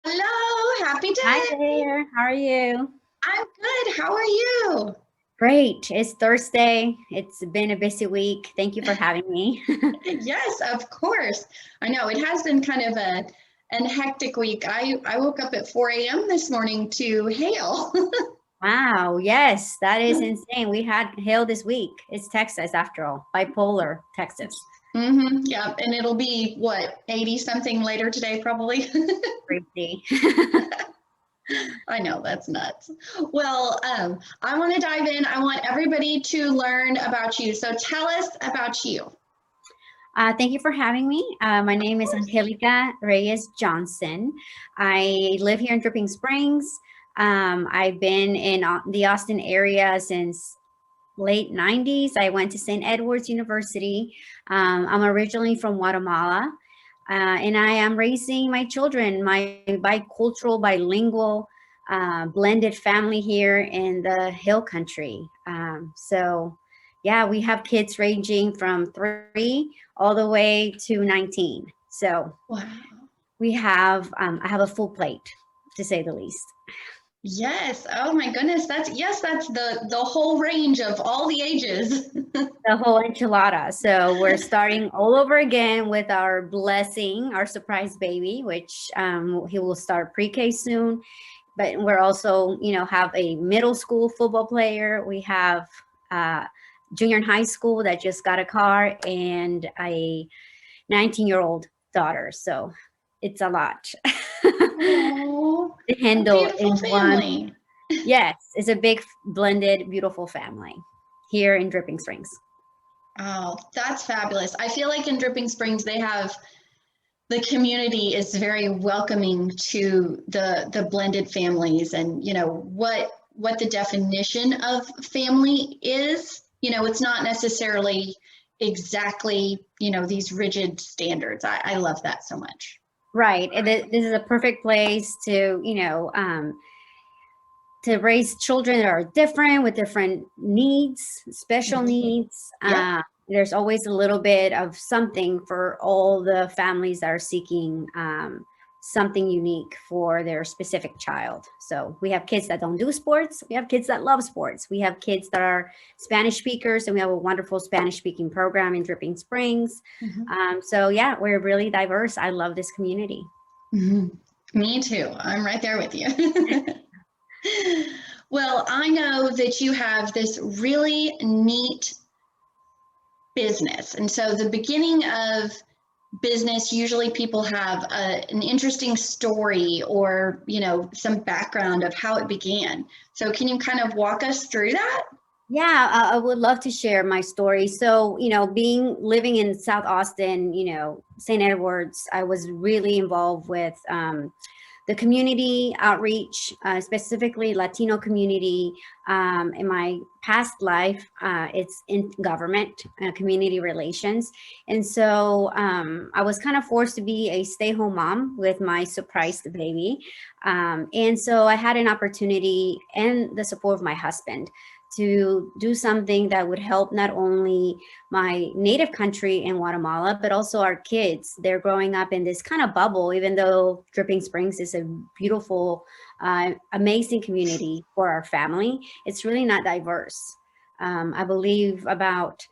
Hello, happy Hi day. there. How are you? I'm good. How are you? Great. It's Thursday. It's been a busy week. Thank you for having me. Yes, of course. I know it has been kind of an hectic week. I woke up at 4 a.m. this morning to hail. Wow. Yes, that is insane. We had hail this week. It's Texas after all, bipolar Texas. Yeah, and it'll be what, 80 something later today, probably. Crazy. I know that's nuts. Well, I want to dive in. I want everybody to learn about you. So tell us about you. Thank you for having me. My Of name is course. Angelica Reyes-Johnsen. I live here in Dripping Springs. I've been in the Austin area since late 90s. I went to St. Edward's University. I'm originally from Guatemala, and I am raising my children, my bicultural, bilingual, blended family here in the Hill Country. Yeah, we have kids ranging from 3 all the way to 19. So Wow. I have a full plate, to say the least. Yes. Oh my goodness. That's the whole range of all the ages. The whole enchilada. So we're starting all over again with our blessing, our surprise baby, which he will start pre-K soon. But we're also, have a middle school football player. We have junior and high school that just got a car and a 19-year-old daughter. So it's a lot Oh, to a handle beautiful in one. family. Yes, it's a big, blended, beautiful family here in Dripping Springs. Oh, that's fabulous. I feel like in Dripping Springs they have the community is very welcoming to the blended families and what the definition of family is. It's not necessarily exactly, these rigid standards. I love that so much. Right. And this is a perfect place to raise children that are different with different needs, special Mhm. needs. Yep. There's always a little bit of something for all the families that are seeking something unique for their specific child. So we have kids that don't do sports. We have kids that love sports. We have kids that are Spanish speakers, and we have a wonderful Spanish speaking program in Dripping Springs. Mhm. So yeah, we're really diverse. I love this community. Mhm. Me too. I'm right there with you. Well, I know that you have this really neat business. And so the beginning of business, usually people have an interesting story or, some background of how it began. So can you kind of walk us through that? Yeah, I would love to share my story. So, being living in South Austin, St. Edwards, I was really involved with the community outreach, specifically Latino community. In my past life, it's in government, community relations. And so I was kind of forced to be a stay home mom with my surprised baby. And so I had an opportunity and the support of my husband to do something that would help not only my native country in Guatemala, but also our kids. They're growing up in this kind of bubble, even though Dripping Springs is a beautiful, amazing community for our family. It's really not diverse. I believe about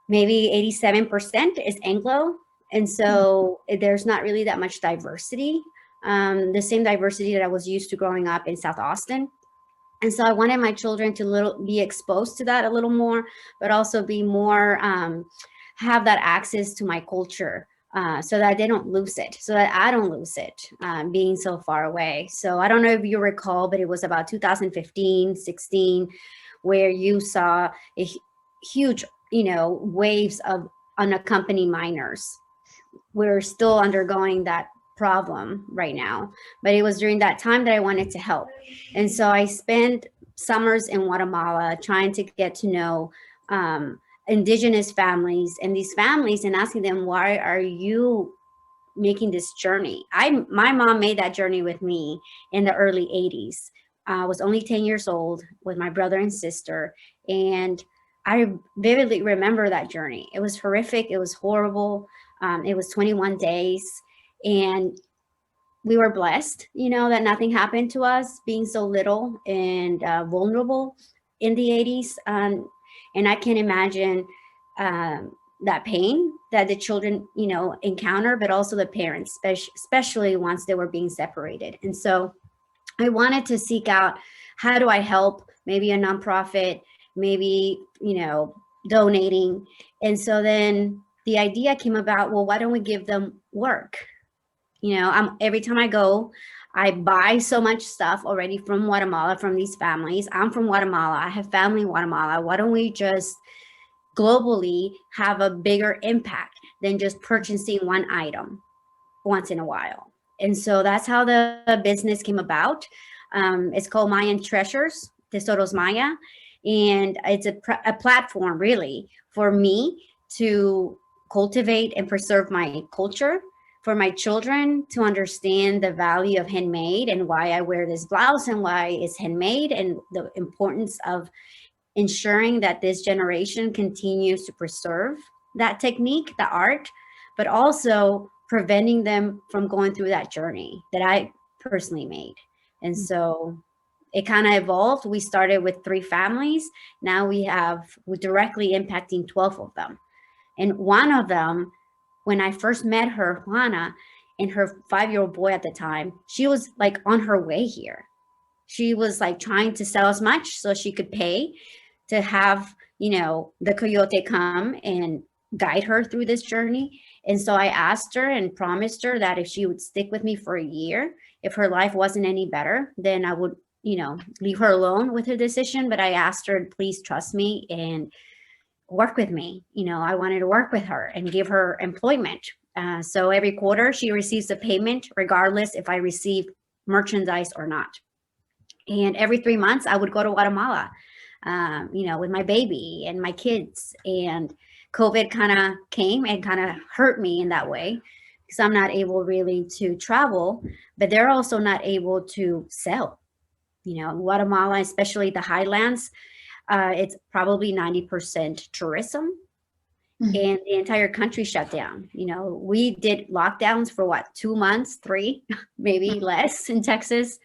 maybe 87% is Anglo. And so there's not really that much diversity, the same diversity that I was used to growing up in South Austin. And so I wanted my children to be exposed to that a little more, but also be more have that access to my culture, so that they don't lose it, so that I don't lose it, being so far away. So I don't know if you recall, but it was about 2015, 16, where you saw huge, waves of unaccompanied minors. We're still undergoing that problem right now, but it was during that time that I wanted to help. And so I spent summers in Guatemala trying to get to know indigenous families and these families and asking them, why are you making this journey? My mom made that journey with me in the early 80s. I was only 10 years old with my brother and sister, and I vividly remember that journey. It was horrific, it was horrible. It was 21 days, and we were blessed, that nothing happened to us being so little and vulnerable in the 80s. And I can imagine that pain that the children, encounter, but also the parents, especially once they were being separated. And so I wanted to seek out, how do I help? Maybe a nonprofit, maybe, donating. And so then the idea came about, well, why don't we give them work? Every time I go, I buy so much stuff already from Guatemala, from these families. I'm from Guatemala. I have family in Guatemala. Why don't we just globally have a bigger impact than just purchasing one item once in a while? And so that's how the business came about. It's called Mayan Treasures, Tesoros Maya. And it's a platform really for me to cultivate and preserve my culture, for my children to understand the value of handmade and why I wear this blouse and why it's handmade, and the importance of ensuring that this generation continues to preserve that technique, the art, but also preventing them from going through that journey that I personally made. And so it kind of evolved. We started with 3 families. Now we're directly impacting 12 of them. And one of them, when I first met her, Juana, and her 5-year-old boy at the time, she was like on her way here. She was like trying to sell as much so she could pay to have, the coyote come and guide her through this journey. And so I asked her and promised her that if she would stick with me for a year, if her life wasn't any better, then I would, leave her alone with her decision. But I asked her, please trust me and work with me. I wanted to work with her and give her employment. So every quarter she receives a payment, regardless if I receive merchandise or not. And every 3 months I would go to Guatemala, with my baby and my kids. And COVID kind of came and kind of hurt me in that way, because I'm not able really to travel, but they're also not able to sell. Guatemala, especially the highlands, it's probably 90% tourism, and the entire country shut down. We did lockdowns for 2 months, 3, maybe less in Texas.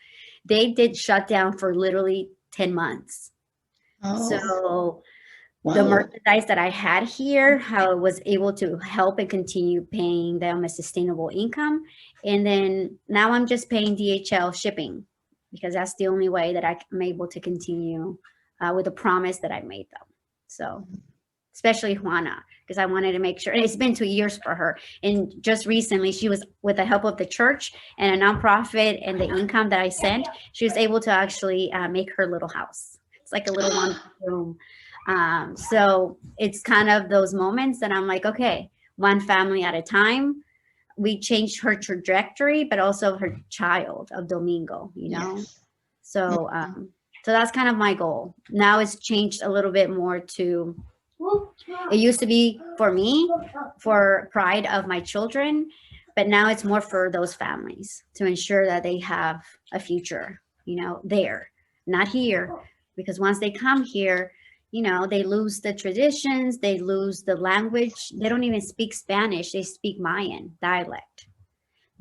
They did shut down for literally 10 months. Oh. So the merchandise that I had here, how I was able to help and continue paying them a sustainable income. And then now I'm just paying DHL shipping, because that's the only way that I'm able to continue with the promise that I made them. So especially Juana, because I wanted to make sure, and it's been 2 years for her. And just recently, she was, with the help of the church and a nonprofit and the income that I sent, she was able to actually make her little house. It's like a little one room. So it's kind of those moments that I'm like, okay, one family at a time. We changed her trajectory, but also her child of Domingo, Yes. So that's kind of my goal. Now it's changed a little bit more to, it used to be for me, for pride of my children, but now it's more for those families to ensure that they have a future, there, not here. Because once they come here, they lose the traditions, they lose the language. They don't even speak Spanish. They speak Mayan dialect.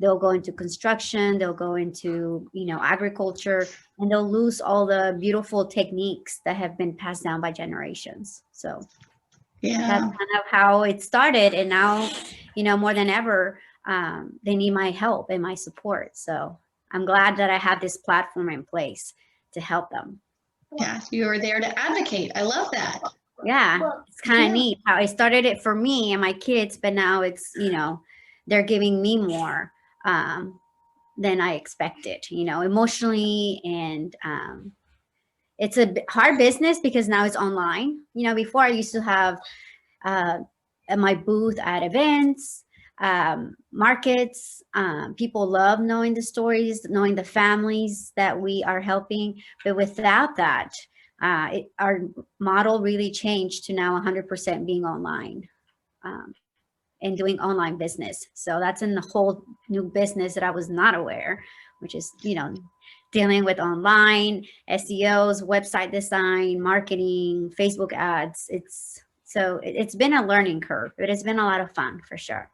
They'll go into construction, they'll go into, agriculture, and they'll lose all the beautiful techniques that have been passed down by generations. So that's kind of how it started. And now, more than ever, they need my help and my support. So I'm glad that I have this platform in place to help them. Yeah, you were there to advocate. I love that. Yeah, it's kind of neat how I started it for me and my kids, but now it's, they're giving me more than I expected, emotionally. And it's a hard business because now it's online. Before I used to have my booth at events, markets. People love knowing the stories, knowing the families that we are helping. But without that, our model really changed to now 100% being online and doing online business. So that's in the whole new business that I was not aware, which is, dealing with online, SEOs, website design, marketing, Facebook ads. It's been a learning curve, but it's been a lot of fun for sure.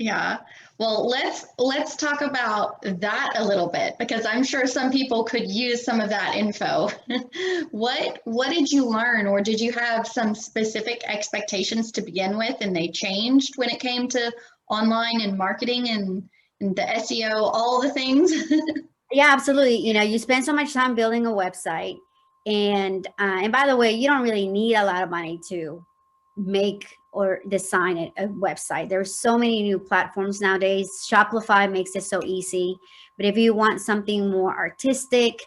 Yeah. Well, let's talk about that a little bit because I'm sure some people could use some of that info. What did you learn, or did you have some specific expectations to begin with and they changed when it came to online and marketing and the SEO, all the things? Yeah, absolutely. You know, you spend so much time building a website, and by the way, you don't really need a lot of money to make or design a website. There's so many new platforms nowadays. Shopify makes it so easy. But if you want something more artistic,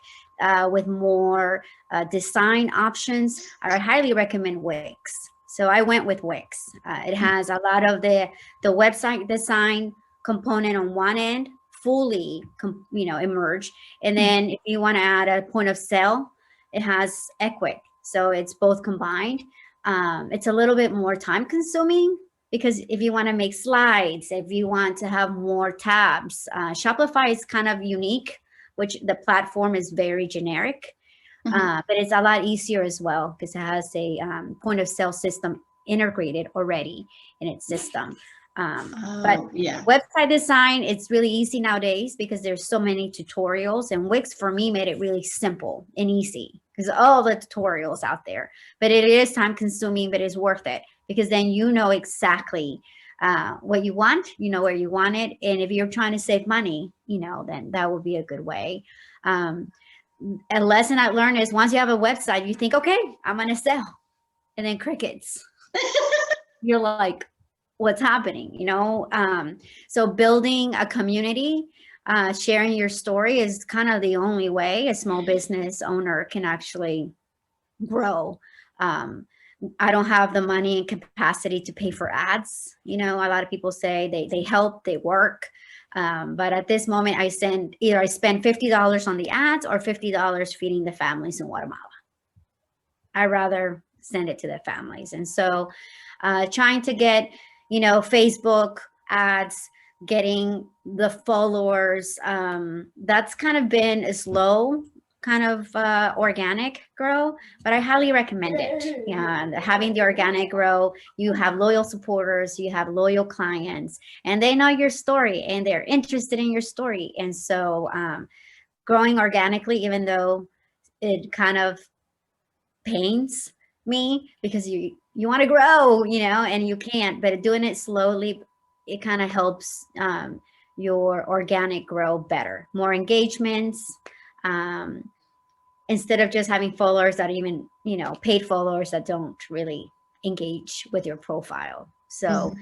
with more design options, I highly recommend Wix. So I went with Wix. It has a lot of the website design component on one end, fully, emerged. And then if you want to add a point of sale, it has Equic. So it's both combined. It's a little bit more time consuming because if you want to make slides, if you want to have more tabs, Shopify is kind of unique, which the platform is very generic, but it's a lot easier as well because it has a point of sale system integrated already in its system. But Yeah. website design, it's really easy nowadays because there's so many tutorials, and Wix for me made it really simple and easy because all the tutorials out there. But it is time consuming, but it's worth it because then you know exactly what you want, you know where you want it. And if you're trying to save money, then that would be a good way. A lesson I learned is once you have a website, you think, okay, I'm going to sell. And then crickets. You're like, what's happening, so building a community, sharing your story is kind of the only way a small business owner can actually grow. I don't have the money and capacity to pay for ads. A lot of people say they help, they work, but at this moment I spend $50 on the ads or $50 feeding the families in Guatemala. I rather send it to the families. And so trying to get Facebook ads, getting the followers, that's kind of been a slow kind of organic grow, but I highly recommend it. Yeah, having the organic grow, you have loyal supporters, you have loyal clients, and they know your story and they're interested in your story. And so growing organically, even though it kind of pains me because you want to grow, and you can't, but doing it slowly, it kind of helps your organic grow better, more engagements, instead of just having followers that even, paid followers that don't really engage with your profile. So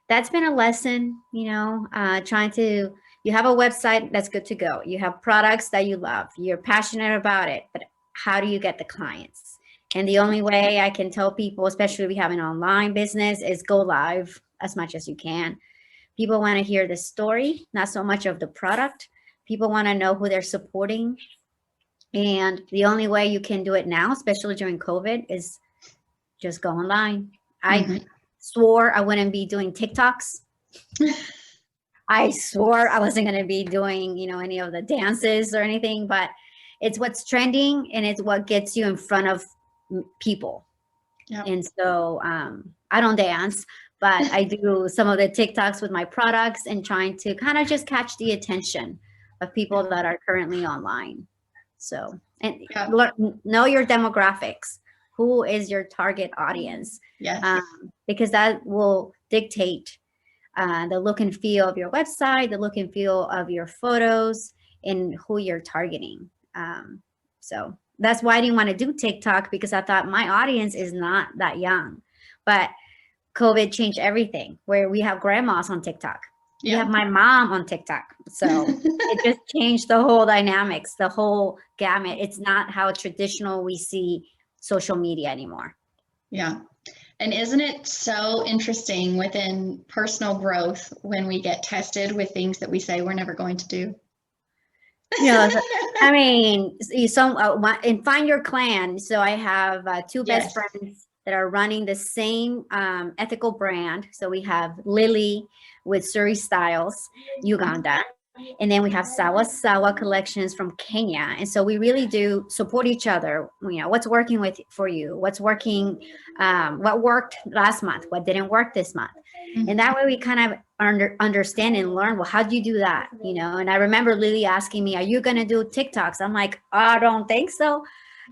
that's been a lesson, trying to, you have a website, that's good to go. You have products that you love, you're passionate about it, but how do you get the clients? And the only way I can tell people, especially if we have an online business, is go live as much as you can. People want to hear the story, not so much of the product. People want to know who they're supporting. And the only way you can do it now, especially during COVID, is just go online. I swore I wouldn't be doing TikToks. I swore I wasn't going to be doing, any of the dances or anything, but it's what's trending and it's what gets you in front of people. Yep. And so I don't dance, but I do some of the TikToks with my products and trying to kind of just catch the attention of people that are currently online. So, and know your demographics. Who is your target audience? Yes. Because that will dictate the look and feel of your website, the look and feel of your photos, and who you're targeting. So that's why I didn't want to do TikTok, because I thought my audience is not that young. But COVID changed everything, where we have grandmas on TikTok. You have my mom on TikTok. So it just changed the whole dynamics, the whole gamut. It's not how traditional we see social media anymore. Yeah. And isn't it so interesting within personal growth when we get tested with things that we say we're never going to do? I mean, and find your clan. So I have two best friends that are running the same ethical brand. So we have Lily with Suri Styles, Uganda. And then we have Sawa collections from Kenya. And so we really do support each other. What's working for you, what's working, what worked last month, what didn't work this month. And that way we kind of understand and learn, well, how do you do that? You know, and I remember Lily asking me, are you going to do TikToks? I'm like, I don't think so.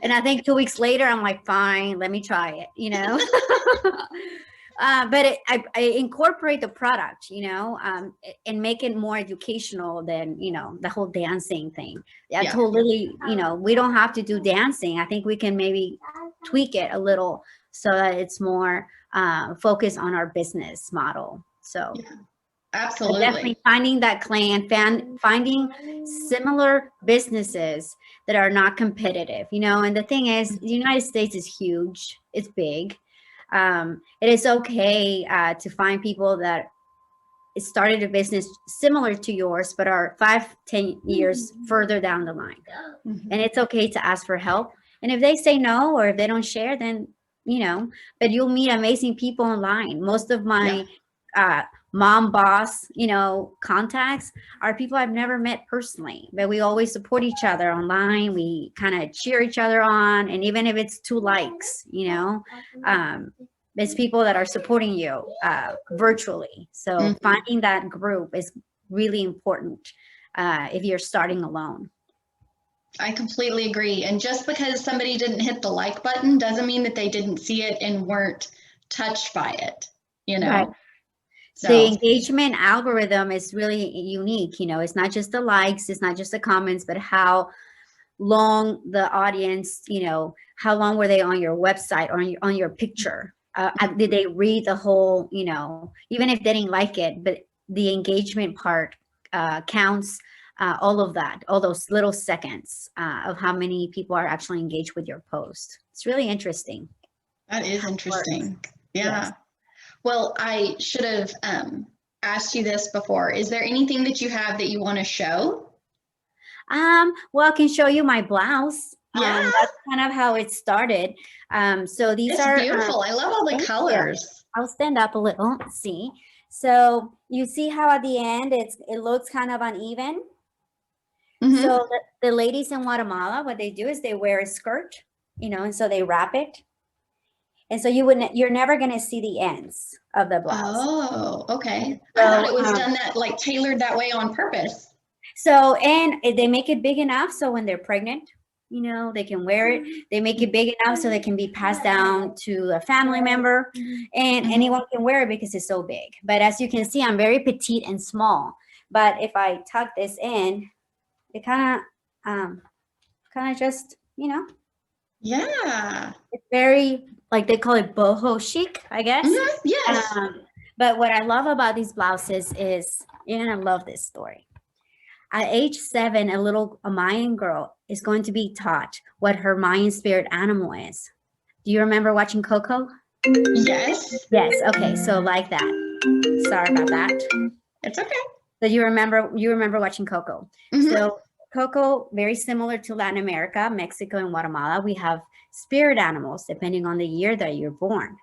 And I think 2 weeks later, I'm like, fine, let me try it, you know. But I incorporate the product, you know, and make it more educational than, you know, the whole dancing thing. I told Lily, you know, we don't have to do dancing. I think we can maybe tweak it a little so that it's more focused on our business model. So absolutely, definitely finding that client, finding similar businesses that are not competitive, you know. And the thing is, the United States is huge, it's big. It is okay to find people that started a business similar to yours, but are 5-10 years further down the line. And it's okay to ask for help. And if they say no, or if they don't share, then, you know, but you'll meet amazing people online. Most of my mom boss, you know, contacts are people I've never met personally, but we always support each other online. We kind of cheer each other on. And even if it's 2 likes, you know, it's people that are supporting you virtually. So finding that group is really important if you're starting alone. I completely agree. And just because somebody didn't hit the like button doesn't mean that they didn't see it and weren't touched by it, you know? Right. So the engagement algorithm is really unique. You know, it's not just the likes, it's not just the comments, but how long the audience, you know, how long were they on your website or on your picture? Did they read the whole, you know, even if they didn't like it, but the engagement part counts, all of that, all those little seconds of how many people are actually engaged with your post. It's really interesting. That is interesting. Yeah. Yes. Well, I should have asked you this before. Is there anything that you have that you want to show? Well, I can show you my blouse. Yeah. That's kind of how it started. So these are beautiful. I love all the colors. I'll stand up a little. See. So you see how at the end it looks kind of uneven. So the ladies in Guatemala, what they do is they wear a skirt, you know, and so they wrap it. And so you're never going to see the ends of the blouse. Oh, okay. So, I thought it was done that, like, tailored that way on purpose. So, and they make it big enough so when they're pregnant, you know, they can wear it. They make it big enough so they can be passed down to a family member, and anyone can wear it because it's so big. But as you can see, I'm very petite and small. But if I tuck this in, it kind of just, you know. Yeah. It's very, like, they call it boho chic, I guess. Yes. But what I love about these blouses is, you're going to love this story. At age 7, a Mayan girl is going to be taught what her Mayan spirit animal is. Do you remember watching Coco? Yes. Yes. Okay. So like that. Sorry about that. It's okay. So you remember watching Coco. So Coco, very similar to Latin America, Mexico, and Guatemala, we have spirit animals depending on the year that you're born.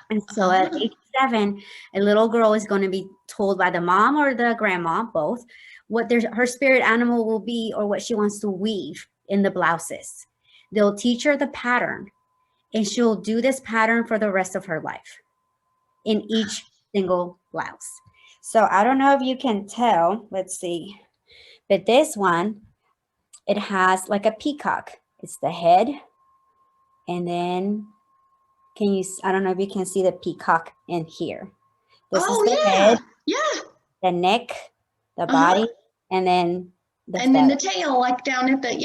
And so at age 7, a little girl is going to be told by the mom or the grandma, both, what her spirit animal will be or what she wants to weave in the blouses. They'll teach her the pattern, and she'll do this pattern for the rest of her life in each single blouse. So I don't know if you can tell, let's see, but this one, it has like a peacock. It's the head, and then I don't know if you can see the peacock in here. This is the head, the neck, the body, and then the tail, like down at the,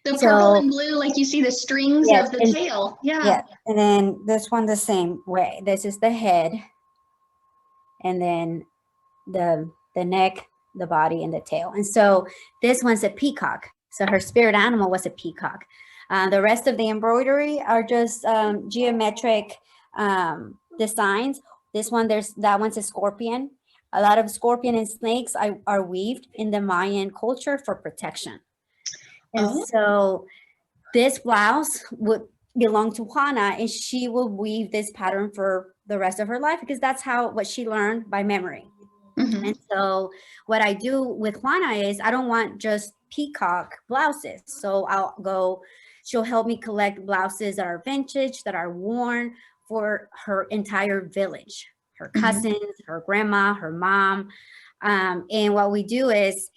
the purple and blue, like you see the strings of the tail. Yeah. And then this one the same way. This is the head, and then the neck, the body, and the tail. And so this one's a peacock. So her spirit animal was a peacock. The rest of the embroidery are just geometric designs. That one's a scorpion. A lot of scorpion and snakes are weaved in the Mayan culture for protection. And so this blouse would belong to Juana, and she will weave this pattern for the rest of her life because that's what she learned by memory. And so what I do with Juana is I don't want just peacock blouses. So she'll help me collect blouses that are vintage, that are worn for her entire village. her Mhm. cousins, her grandma, her mom. And what we do is,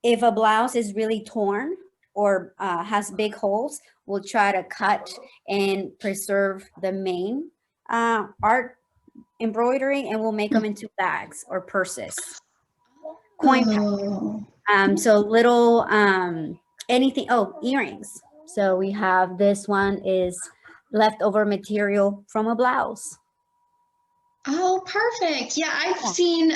if a blouse is really torn or has big holes, we'll try to cut and preserve the main art embroidery, and we'll make them into bags or purses, coin packs. Oh. So little anything. Oh, earrings. So we have this one is leftover material from a blouse. Oh, perfect. Yeah, I've seen,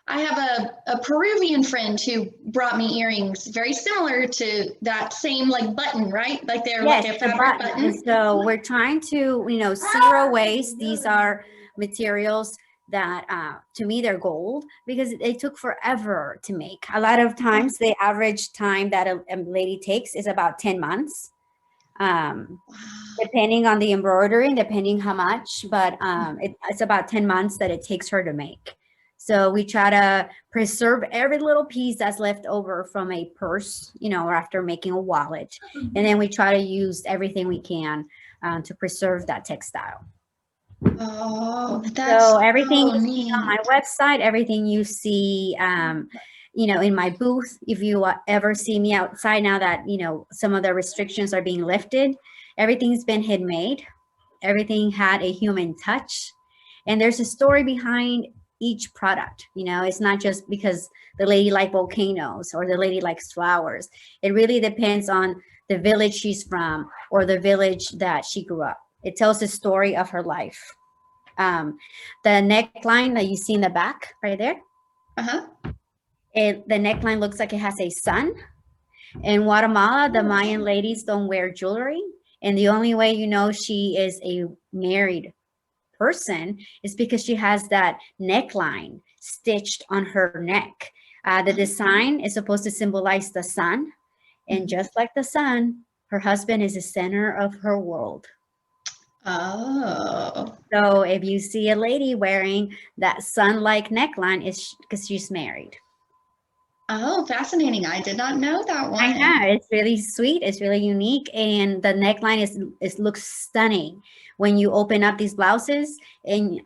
I have a Peruvian friend who brought me earrings very similar to that same like button, right? Like they're Yes, like a the fabric button. And button. so we're trying to, zero waste. These are materials that, to me, they're gold because they took forever to make. A lot of times, the average time that a lady takes is about 10 months, depending on the embroidery, depending how much, but it's about 10 months that it takes her to make. So we try to preserve every little piece that's left over from a purse, or after making a wallet. And then we try to use everything we can to preserve that textile. Oh, that's So everything so you see on my neat. website, everything you see, in my booth, if you ever see me outside now that, some of the restrictions are being lifted, everything's been handmade. Everything had a human touch. And there's a story behind each product. It's not just because the lady likes volcanoes or the lady likes flowers. It really depends on the village she's from or the village that she grew up. It tells the story of her life. The neckline that you see in the back right there, Uh-huh. the neckline looks like it has a sun. In Guatemala, the Mayan ladies don't wear jewelry. And the only way she is a married person is because she has that neckline stitched on her neck. The design is supposed to symbolize the sun. And just like the sun, her husband is the center of her world. Oh. So if you see a lady wearing that sun-like neckline, it's because she's married. Oh, fascinating. I did not know that I one. know, it's really sweet. It's really unique, and the neckline is looks stunning when you open up these blouses. And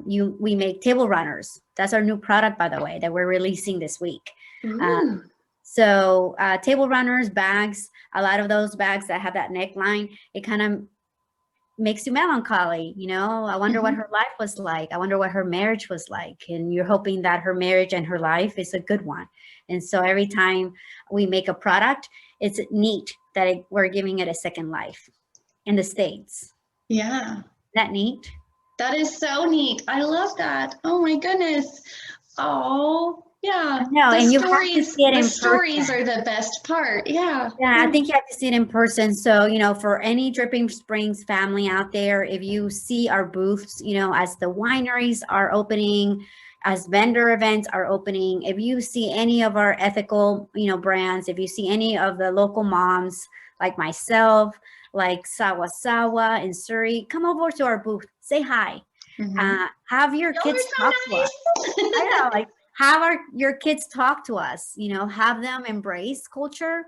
we make table runners. That's our new product, by the way, that we're releasing this week. Ooh. So table runners, bags. A lot of those bags that have that neckline, it kind of makes you melancholy. I wonder what her life was like. I wonder what her marriage was like. And you're hoping that her marriage and her life is a good one. And so every time we make a product, it's neat that we're giving it a second life in the States. Yeah. Isn't that neat? That is so neat. I love that. Oh my goodness. Oh, yeah. No, The and you have to see it the in stories person. are the best part. Yeah. Yeah, I think you have to see it in person. So, for any Dripping Springs family out there, if you see our booths, as the wineries are opening, as vendor events are opening, if you see any of our ethical, brands, if you see any of the local moms like myself, like Sawa Sawa in Surrey, come over to our booth, say hi. Have your Y'all kids are talk to so us. I know, like have your kids talk to us, have them embrace culture.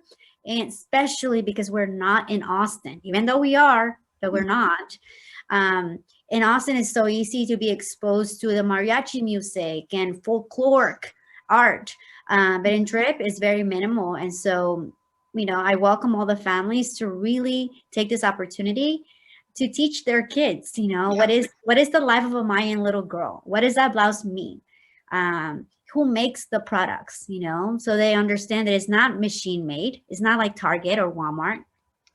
And especially because we're not in Austin, even though we are, but we're not. In Austin, it's so easy to be exposed to the mariachi music and folkloric art. But in Drip, it's very minimal. And so, I welcome all the families to really take this opportunity to teach their kids, what is the life of a Mayan little girl? What does that blouse mean? Who makes the products, so they understand that it's not machine made. It's not like Target or Walmart.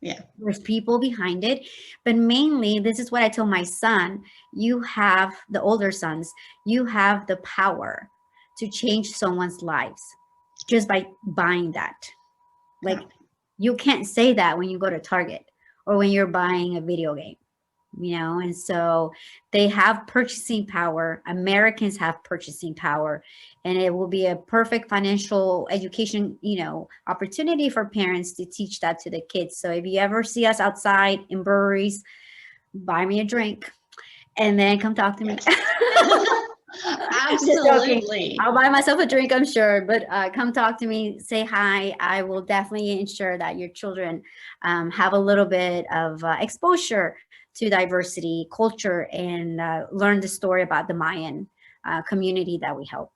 Yeah. There's people behind it. But mainly, this is what I tell my son, you have the older sons, you have the power to change someone's lives just by buying that. Like, you can't say that when you go to Target or when you're buying a video game. And so they have purchasing power. Americans have purchasing power, and it will be a perfect financial education, opportunity for parents to teach that to the kids. So if you ever see us outside in breweries, buy me a drink and then come talk to me. Absolutely. I'll buy myself a drink, I'm sure, but come talk to me, say hi. I will definitely ensure that your children have a little bit of exposure to diversity, culture, and learn the story about the Mayan community that we help.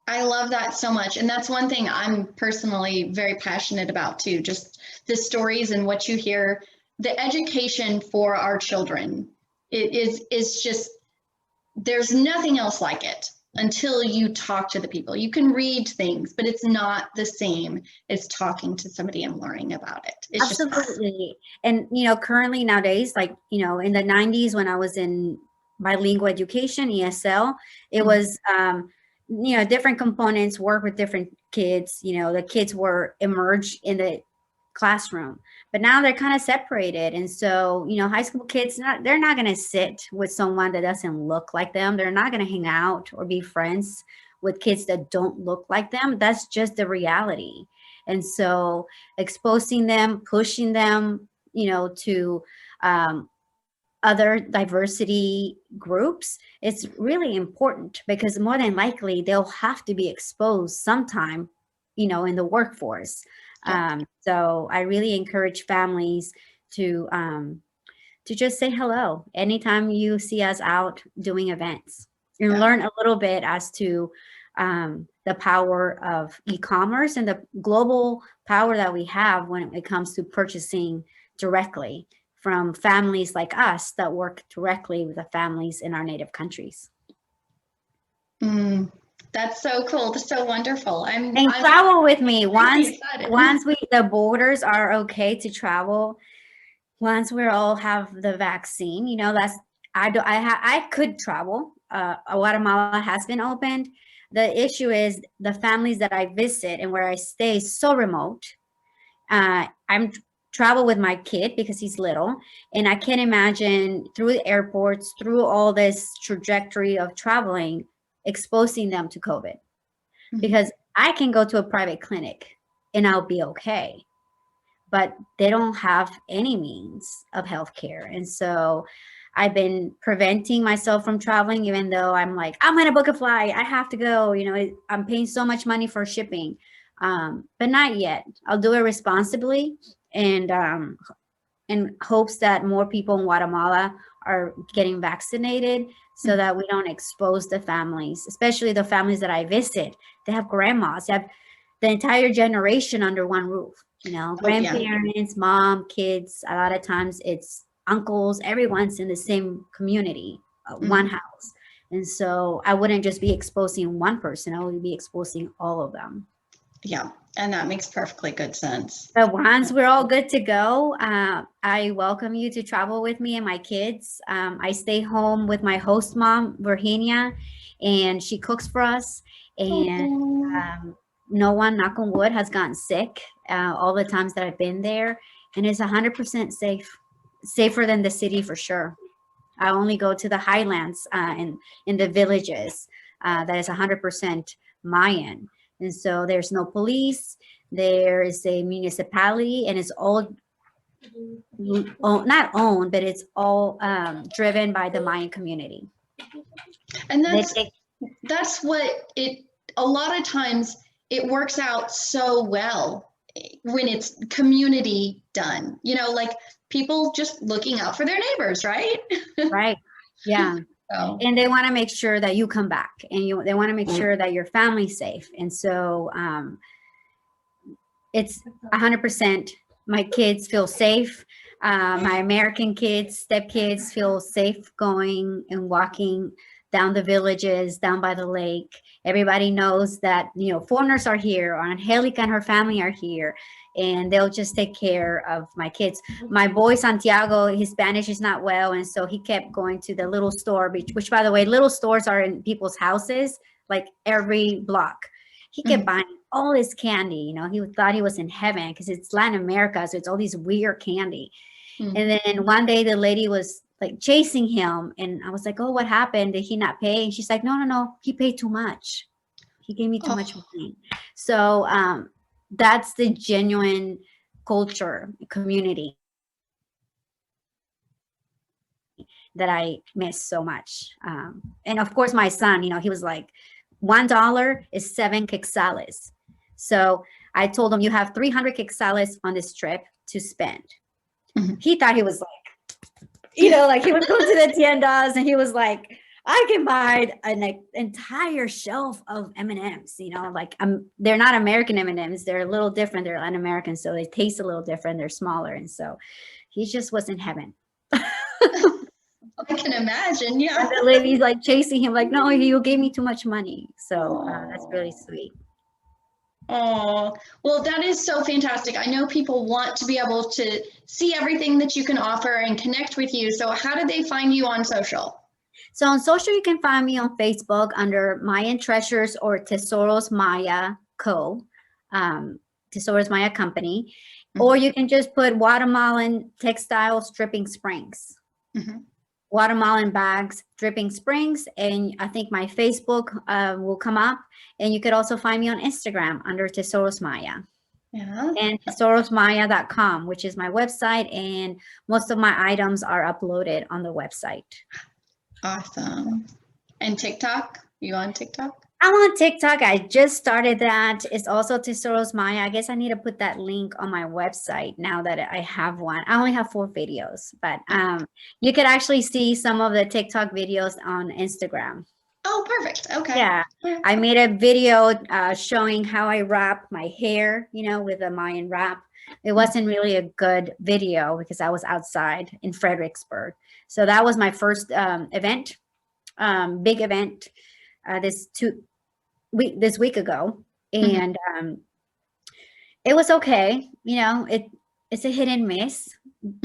I love that so much. And that's one thing I'm personally very passionate about too, just the stories and what you hear, the education for our children. It is just, there's nothing else like it until you talk to the people. You can read things, but it's not the same as talking to somebody and learning about it. It's Absolutely. And, you know, currently nowadays, like, you know, in the 90s when I was in bilingual education, ESL, it was, you know, different components, work with different kids. You know, the kids were emerged in the classroom, but now they're kind of separated. And so, you know, high school kids, they're not going to sit with someone that doesn't look like them. They're not going to hang out or be friends with kids that don't look like them. That's just the reality. And so exposing them, pushing them, you know, to other diversity groups, it's really important, because more than likely they'll have to be exposed sometime, you know, in the workforce. So I really encourage families to just say hello anytime you see us out doing events, and learn a little bit as to the power of e-commerce and the global power that we have when it comes to purchasing directly from families like us that work directly with the families in our native countries. That's so cool. That's so wonderful. And travel with me once the borders are okay to travel. Once we all have the vaccine, you know, I could travel. Guatemala has been opened. The issue is the families that I visit and where I stay is so remote. I'm travel with my kid because he's little, and I can't imagine through the airports, through all this trajectory of traveling, exposing them to COVID, because I can go to a private clinic and I'll be okay, but they don't have any means of healthcare. And so I've been preventing myself from traveling, even though I'm like, I'm going to book a flight. I have to go, you know, I'm paying so much money for shipping, but not yet. I'll do it responsibly, and in hopes that more people in Guatemala are getting vaccinated, so that we don't expose the families, especially the families that I visit. They have grandmas, they have the entire generation under one roof, you know, grandparents, mom, kids. A lot of times it's uncles, everyone's in the same community, one house. And so I wouldn't just be exposing one person, I would be exposing all of them. Yeah, and that makes perfectly good sense. But once we're all good to go, I welcome you to travel with me and my kids. I stay home with my host mom, Virginia, and she cooks for us. And no one, knock on wood, has gotten sick all the times that I've been there. And it's 100% safe, safer than the city for sure. I only go to the highlands in the villages that is 100% Mayan. And so there's no police, there is a municipality, and it's all not owned, but it's all driven by the Mayan community. And that's what a lot of times it works out so well when it's community done, you know, like people just looking out for their neighbors, right? Right. Yeah. And they want to make sure that you come back, and they want to make sure that your family's safe. And so it's 100%. My kids feel safe. My American kids, stepkids, feel safe going and walking down the villages, down by the lake. Everybody knows that, you know, foreigners are here, or Angelica and her family are here, and they'll just take care of my kids. My boy Santiago, his Spanish is not well, and so he kept going to the little store, which by the way, little stores are in people's houses, like every block. He kept buying all this candy. You know, he thought he was in heaven because it's Latin America, so it's all these weird candy. And then one day the lady was like chasing him, and I was like, oh, what happened? Did he not pay? And she's like, no, he paid too much. He gave me too much money. So that's the genuine culture, community that I miss so much. And of course, my son, you know, he was like, $1 is 7 quetzales. So I told him, you have 300 quetzales on this trip to spend. He thought he was like You know, like he would go to the tiendas and he was like, I can buy an entire shelf of M&Ms, you know, like they're not American M&Ms. They're a little different. They're un-American, so they taste a little different. They're smaller. And so he just was in heaven. I can imagine, yeah. And the lady's like chasing him, like, no, you gave me too much money. So that's really sweet. Oh, well, that is so fantastic. I know people want to be able to see everything that you can offer and connect with you. So how do they find you on social? So on social, you can find me on Facebook under Mayan Treasures or Tesoros Maya Co. Tesoros Maya Company. Mm-hmm. Or you can just put Guatemalan Textiles Dripping Springs. Mm-hmm. Guatemalan bags, Dripping Springs, and I think my Facebook will come up. And you could also find me on Instagram under Tesoros Maya. Yeah. And tesorosmaya.com, which is my website, and most of my items are uploaded on the website. Awesome. And TikTok? You on TikTok? I'm on TikTok. I just started that. It's also Tesoros Maya. I guess I need to put that link on my website now that I have one. I only have 4 videos, but you could actually see some of the TikTok videos on Instagram. Oh, perfect. Okay. Yeah. I made a video showing how I wrap my hair, you know, with a Mayan wrap. It wasn't really a good video because I was outside in Fredericksburg. So that was my first event, big event this week ago. And it was okay. You know, it's a hit and miss.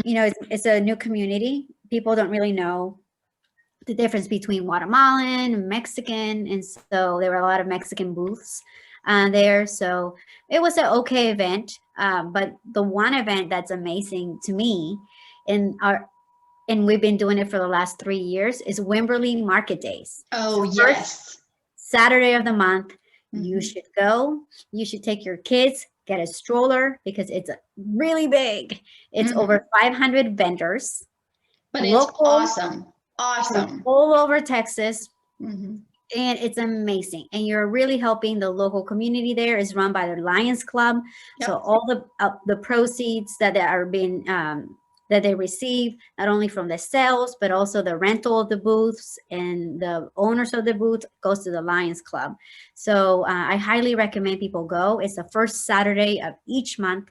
You know, it's a new community. People don't really know the difference between Guatemalan and Mexican. And so there were a lot of Mexican booths there. So it was an okay event. But the one event that's amazing to me and we've been doing it for the last 3 years is Wimberley Market Days. Oh, so yes. Saturday of the month, you should go. You should take your kids, get a stroller because it's really big. It's over 500 vendors. But it's awesome. Awesome. All over Texas. And it's amazing. And you're really helping the local community there. It's run by the Lions Club. Yep. So all the proceeds that are being that they receive, not only from the sales, but also the rental of the booths and the owners of the booth goes to the Lions Club. So I highly recommend people go. It's the first Saturday of each month.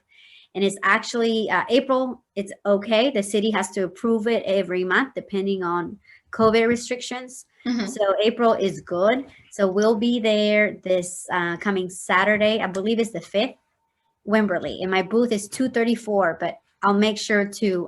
And it's actually April, it's okay. The city has to approve it every month, depending on COVID restrictions. So April is good. So we'll be there this coming Saturday. I believe it's the 5th, Wimberley. And my booth is 234, but I'll make sure to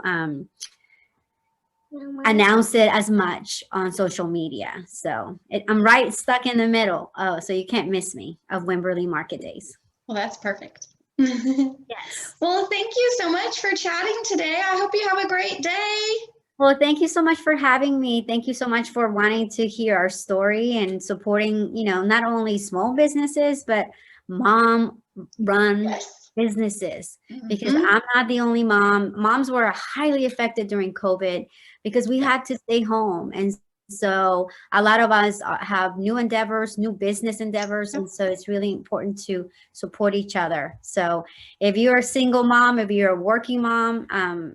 announce it as much on social media. So I'm right stuck in the middle. Oh, so you can't miss me of Wimberley Market Days. Well, that's perfect. Yes. Well, thank you so much for chatting today. I hope you have a great day. Well, thank you so much for having me. Thank you so much for wanting to hear our story and supporting, you know, not only small businesses, but mom-run businesses. Because I'm not the only mom. Moms were highly affected during COVID because we had to stay home. And so a lot of us have new endeavors, new business endeavors. And so it's really important to support each other. So if you're a single mom, if you're a working mom,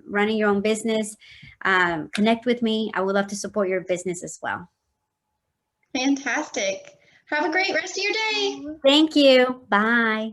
running your own business, connect with me. I would love to support your business as well. Fantastic. Have a great rest of your day. Thank you. Bye.